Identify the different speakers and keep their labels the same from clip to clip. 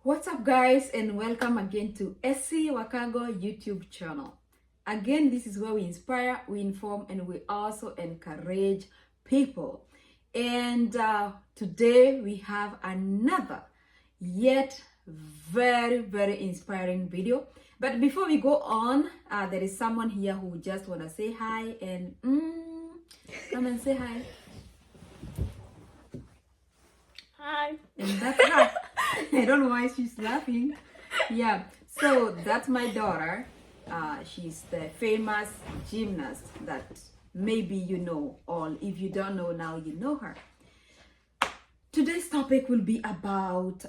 Speaker 1: What's up, guys, and welcome again to SC Wakago YouTube channel. Again, this is where we inspire, we inform, and we also encourage people. And today we have another yet very inspiring video. But before we go on, there is someone here who just want to say hi and come and say hi.
Speaker 2: Hi.
Speaker 1: And that's her. I don't know why she's laughing. Yeah, so that's my daughter. She's the famous gymnast that maybe you know, or if you don't know now, you know her. Today's topic will be about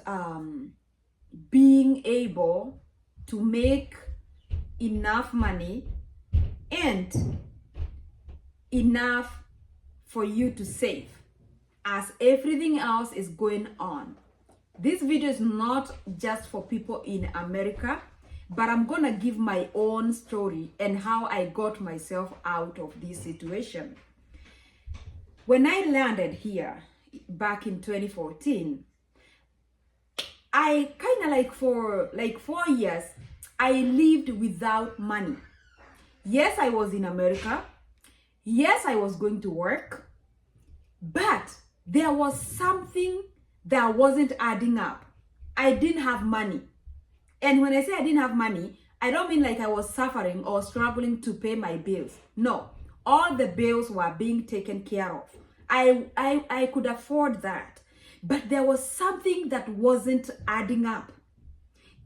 Speaker 1: being able to make enough money and enough for you to save as everything else is going on. This video is not just for people in America, but I'm gonna give my own story and how I got myself out of this situation. When I landed here back in 2014, I kind of for 4 years, I lived without money. Yes, I was in America. Yes, I was going to work, but there was something that wasn't adding up. I didn't have money. And when I say I didn't have money, I don't mean like I was suffering or struggling to pay my bills. No, all the bills were being taken care of. I could afford that. But there was something that wasn't adding up.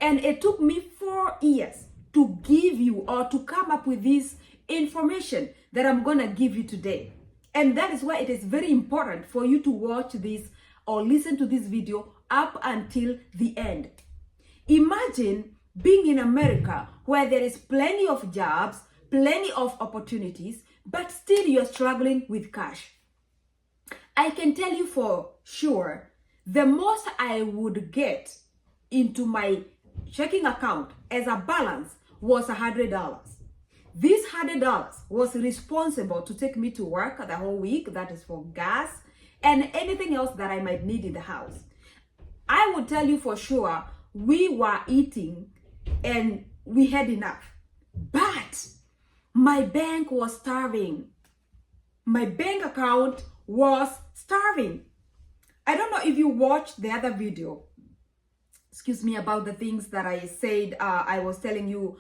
Speaker 1: And it took me 4 years to give you or to come up with this information that I'm gonna give you today. And that is why it is very important for you to watch this or listen to this video up until the end. Imagine being in America where there is plenty of jobs, plenty of opportunities, but still you're struggling with cash. I can tell you for sure, the most I would get into my checking account as a balance was $100. This $100 was responsible to take me to work the whole week, that is for gas, and anything else that I might need in the house. I would tell you for sure, we were eating and we had enough. But my bank was starving. My bank account was starving. I don't know if you watched the other video, about the things that I said, I was telling you,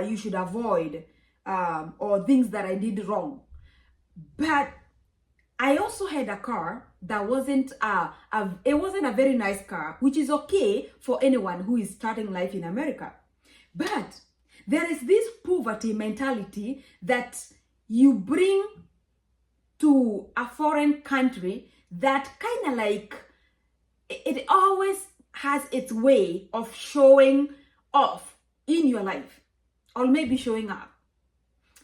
Speaker 1: you should avoid, or things that I did wrong. But I also had a car that wasn't it wasn't a very nice car, which is okay for anyone who is starting life in America. But there is this poverty mentality that you bring to a foreign country that kind of like, it always has its way of showing off in your life, or maybe showing up.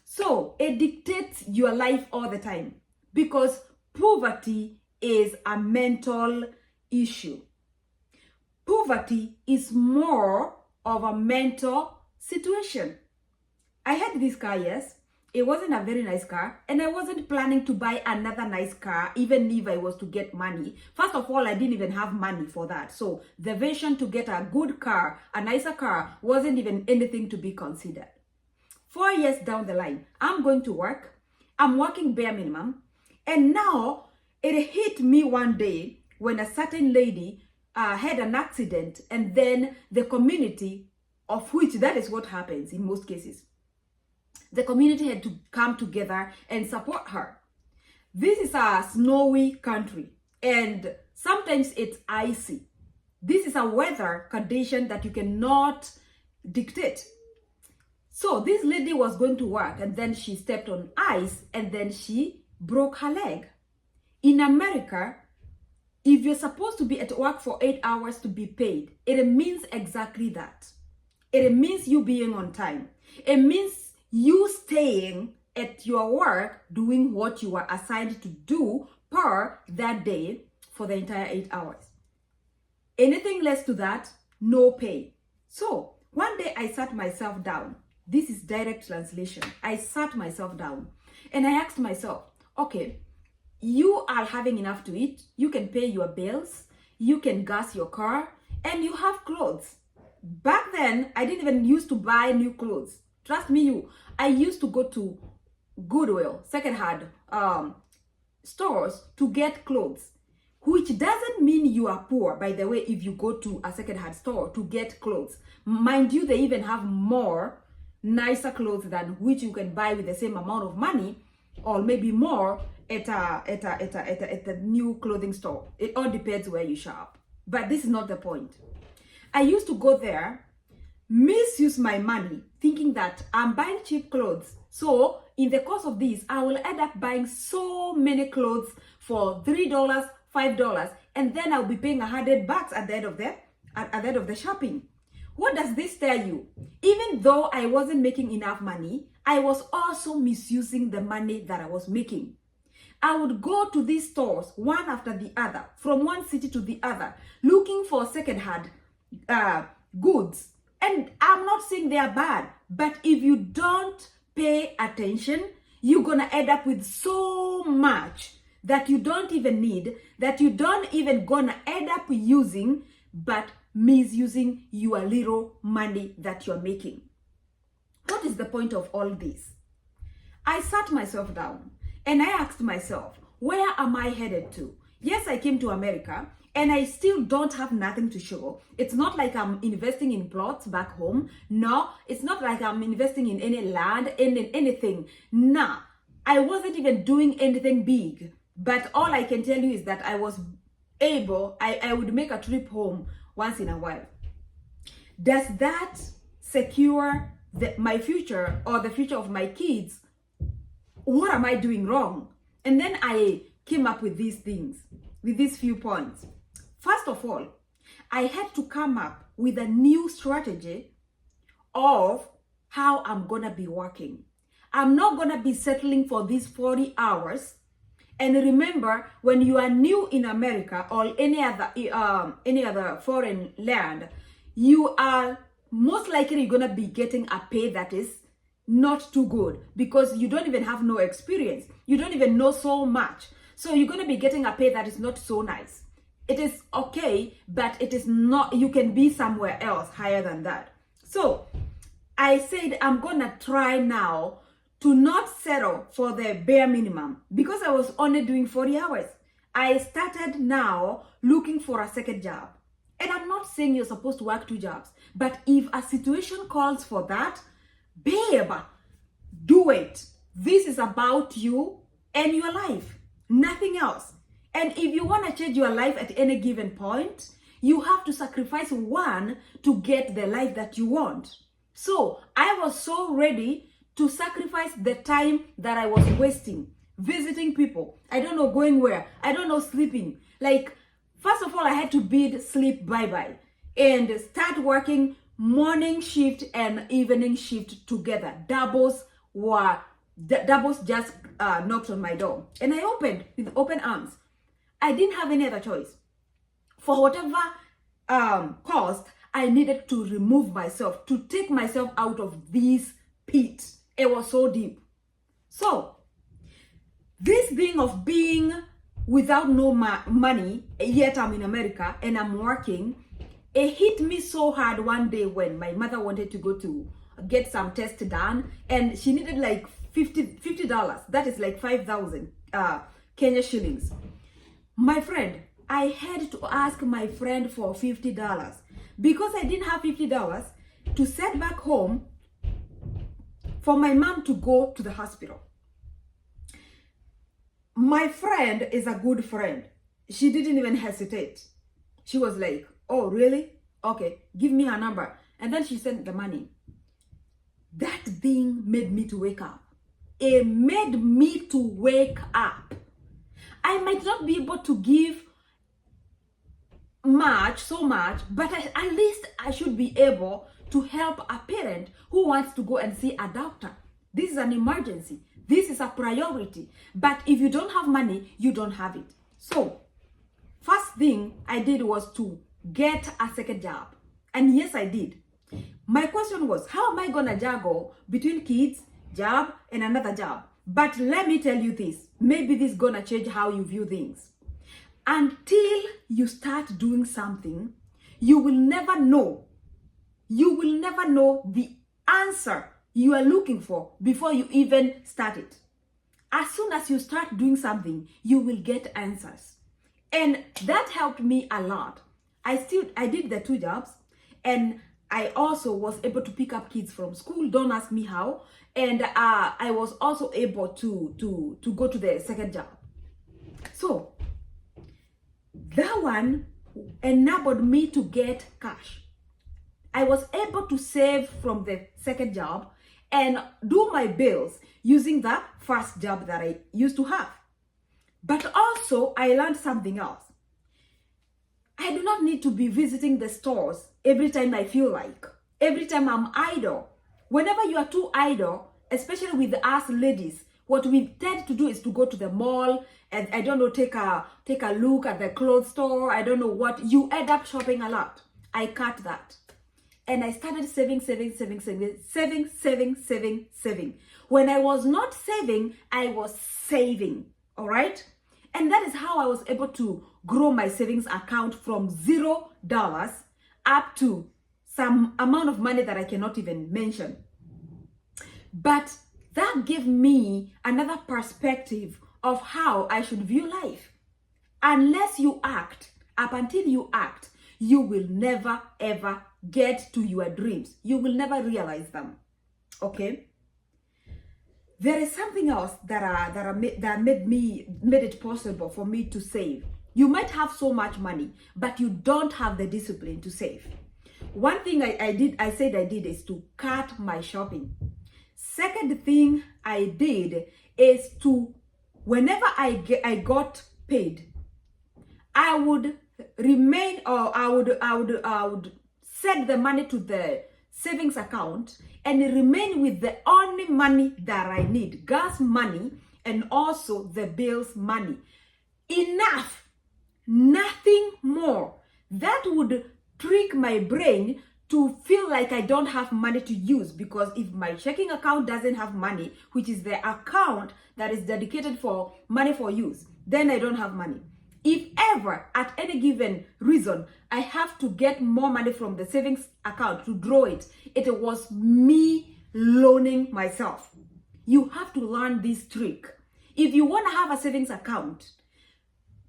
Speaker 1: So it dictates your life all the time, because poverty is a mental issue. Poverty is more of a mental situation. I had this car, yes. It wasn't a very nice car, and I wasn't planning to buy another nice car, even if I was to get money. First of all, I didn't even have money for that. So the vision to get a good car, a nicer car, wasn't even anything to be considered. 4 years down the line, I'm going to work. I'm working bare minimum. And now it hit me one day when a certain lady had an accident, and then the community, of which that is what happens in most cases, the community had to come together and support her. This is a snowy country, and sometimes it's icy. This is a weather condition that you cannot dictate. So this lady was going to work, and then she stepped on ice, and then she broke her leg. In America, if you're supposed to be at work for 8 hours to be paid, it means exactly that. It means you being on time. It means you staying at your work doing what you were assigned to do per that day for the entire 8 hours. Anything less to that, no pay. So one day I sat myself down. This is direct translation. I sat myself down and I asked myself, okay, you are having enough to eat. You can pay your bills. You can gas your car. and you have clothes. Back then, I didn't even used to buy new clothes. Trust me, I used to go to Goodwill, second-hand stores to get clothes, which doesn't mean you are poor, by the way, if you go to a second-hand store to get clothes. Mind you, they even have more nicer clothes than which you can buy with the same amount of money, or maybe more at a new clothing store. It all depends where you shop. But this is not the point. I used to go there, misuse my money, thinking that I'm buying cheap clothes. So in the course of this, I will end up buying so many clothes for $3, $5, and then I'll be paying $100 at the end of the shopping. What does this tell you? Even though I wasn't making enough money, I was also misusing the money that I was making. I would go to these stores one after the other, from one city to the other, looking for second-hand goods. And I'm not saying they are bad, but if you don't pay attention, you're gonna end up with so much that you don't even need, that you don't even gonna end up using, but misusing your little money that you're making. What is the point of all this? I sat myself down and I asked myself, where am I headed to? Yes, I came to America and I still don't have nothing to show. It's not like I'm investing in plots back home. No, it's not like I'm investing in any land, in anything. Nah, I wasn't even doing anything big. But all I can tell you is that I was able, I would make a trip home once in a while. Does that secure my future or the future of my kids? What am I doing wrong? And then I came up with these things, with these few points. First of all, I had to come up with a new strategy of how I'm gonna be working. I'm not gonna be settling for these 40 hours. And remember, when you are new in America or any other foreign land, you are most likely gonna be getting a pay that is not too good because you don't even have no experience. You don't even know so much. So you're gonna be getting a pay that is not so nice. It is okay, but it is not, you can be somewhere else higher than that. So I said, I'm gonna try now to not settle for the bare minimum because I was only doing 40 hours. I started now looking for a second job. And I'm not saying you're supposed to work 2 jobs, but if a situation calls for that, babe, do it. This is about you and your life, nothing else. And if you want to change your life at any given point, you have to sacrifice one to get the life that you want. So I was so ready to sacrifice the time that I was wasting, visiting people. I don't know going where. I don't know sleeping. Like, first of all, I had to bid sleep bye-bye and start working morning shift and evening shift together. Doubles just knocked on my door. And I opened with open arms. I didn't have any other choice. For whatever cost, I needed to remove myself, to take myself out of this pit. It was so deep. So, this thing of being without no money, yet I'm in America and I'm working, it hit me so hard one day when my mother wanted to go to get some tests done and she needed like $50. That is like 5,000 Kenya shillings. My friend, I had to ask my friend for $50 because I didn't have $50 to send back home for my mom to go to the hospital. My friend is a good friend. She didn't even hesitate. She was like, oh, really? Okay, give me her number. And then she sent the money. That thing made me to wake up. It made me to wake up. I might not be able to give so much, but at least I should be able to help a parent who wants to go and see a doctor. This is an emergency. This is a priority. But if you don't have money, you don't have it. So, first thing I did was to get a second job. And yes, I did. My question was, how am I gonna juggle between kids, job, and another job? But let me tell you this, maybe this is gonna change how you view things. Until you start doing something, you will never know. You will never know the answer you are looking for before you even start it. As soon as you start doing something, you will get answers. And that helped me a lot. I did the 2 jobs, and I also was able to pick up kids from school. Don't ask me how. And I was also able to go to the second job. So that one enabled me to get cash. I was able to save from the second job and do my bills using the first job that I used to have. But also, I learned something else. I do not need to be visiting the stores every time I feel like, every time I'm idle. Whenever you are too idle, especially with us ladies, what we tend to do is to go to the mall and, I don't know, take a look at the clothes store. I don't know what. You end up shopping a lot. I cut that. And I started saving. When I was not saving, I was saving, all right? And that is how I was able to grow my savings account from $0 up to some amount of money that I cannot even mention. But that gave me another perspective of how I should view life. Unless you act, up until you act, you will never ever get to your dreams. You will never realize them. Okay? There is something else that made it possible for me to save. You might have so much money, but you don't have the discipline to save. One thing I said I did is to cut my shopping. Second thing I did is to, whenever I got paid, I would remain, or I would set the money to the savings account and remain with the only money that I need, gas money and also the bills money. Enough, nothing more. That would trick my brain to feel like I don't have money to use, because if my checking account doesn't have money, which is the account that is dedicated for money for use, then I don't have money. If ever, at any given reason, I have to get more money from the savings account to draw it, it was me loaning myself. You have to learn this trick. If you want to have a savings account,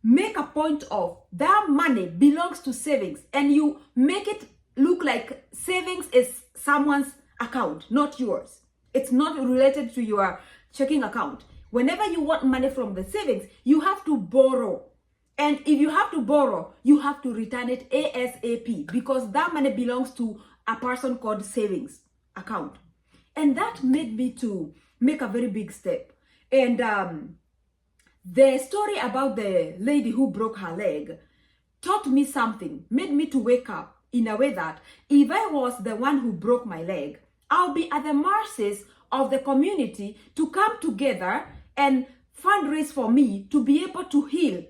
Speaker 1: make a point of that money belongs to savings, and you make it look like savings is someone's account, not yours. It's not related to your checking account. Whenever you want money from the savings, you have to borrow. And if you have to borrow, you have to return it ASAP, because that money belongs to a person called savings account. And that made me to make a very big step. And the story about the lady who broke her leg taught me something, made me to wake up in a way that if I was the one who broke my leg, I'll be at the mercies of the community to come together and fundraise for me to be able to heal.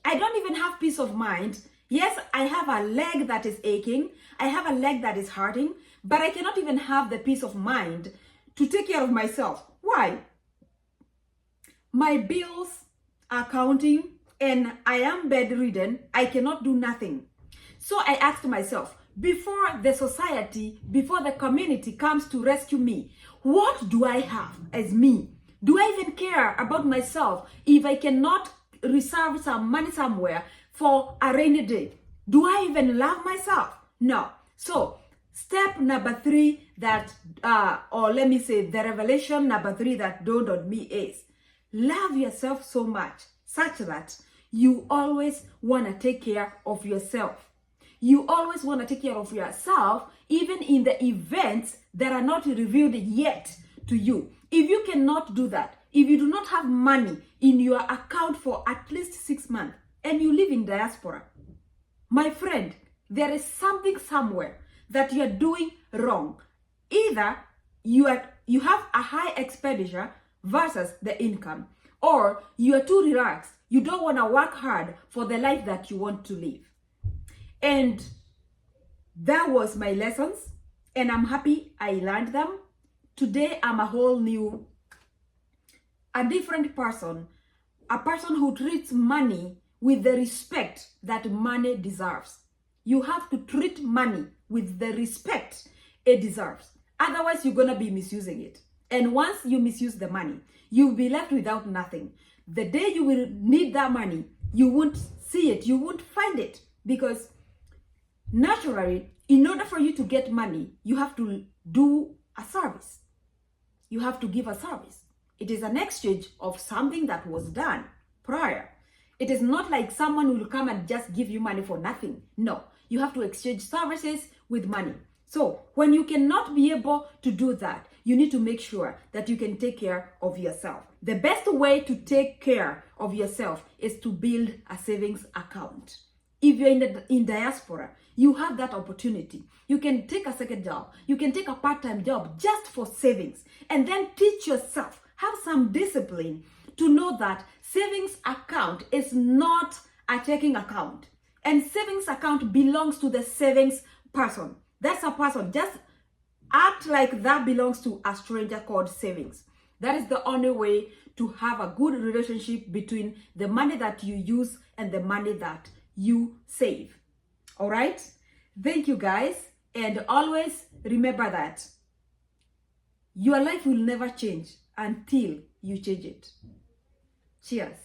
Speaker 1: I don't even have peace of mind. Yes, I have a leg that is aching. I have a leg that is hurting, but I cannot even have the peace of mind to take care of myself. Why? My bills are counting and I am bedridden. I cannot do nothing. So I asked myself, before the society, before the community comes to rescue me, what do I have as me? Do I even care about myself if I cannot reserve some money somewhere for a rainy day? Do I even love myself? No. So step number 3 that, or let me say the revelation number 3 that dawned on me is, love yourself so much such that you always want to take care of yourself. You always want to take care of yourself, even in the events that are not revealed yet to you. If you cannot do that, if you do not have money in your account for at least 6 months and you live in diaspora, my friend, there is something somewhere that you are doing wrong. Either you have a high expenditure versus the income, or you are too relaxed. You don't want to work hard for the life that you want to live. And that was my lessons, and I'm happy I learned them. Today, I'm a different person, a person who treats money with the respect that money deserves. You have to treat money with the respect it deserves. Otherwise, you're going to be misusing it. And once you misuse the money, you'll be left without nothing. The day you will need that money, you won't see it, you won't find it. Because naturally, in order for you to get money, you have to do a service. You have to give a service. It is an exchange of something that was done prior. It is not like someone will come and just give you money for nothing. No, you have to exchange services with money. So when you cannot be able to do that, you need to make sure that you can take care of yourself. The best way to take care of yourself is to build a savings account. If you're in diaspora, you have that opportunity. You can take a second job. You can take a part-time job just for savings, and then teach yourself, have some discipline to know that savings account is not a checking account. And savings account belongs to the savings person. That's a person. Just act like that belongs to a stranger called savings. That is the only way to have a good relationship between the money that you use and the money that you save. All right? Thank you, guys. And always remember that your life will never change until you change it. Cheers.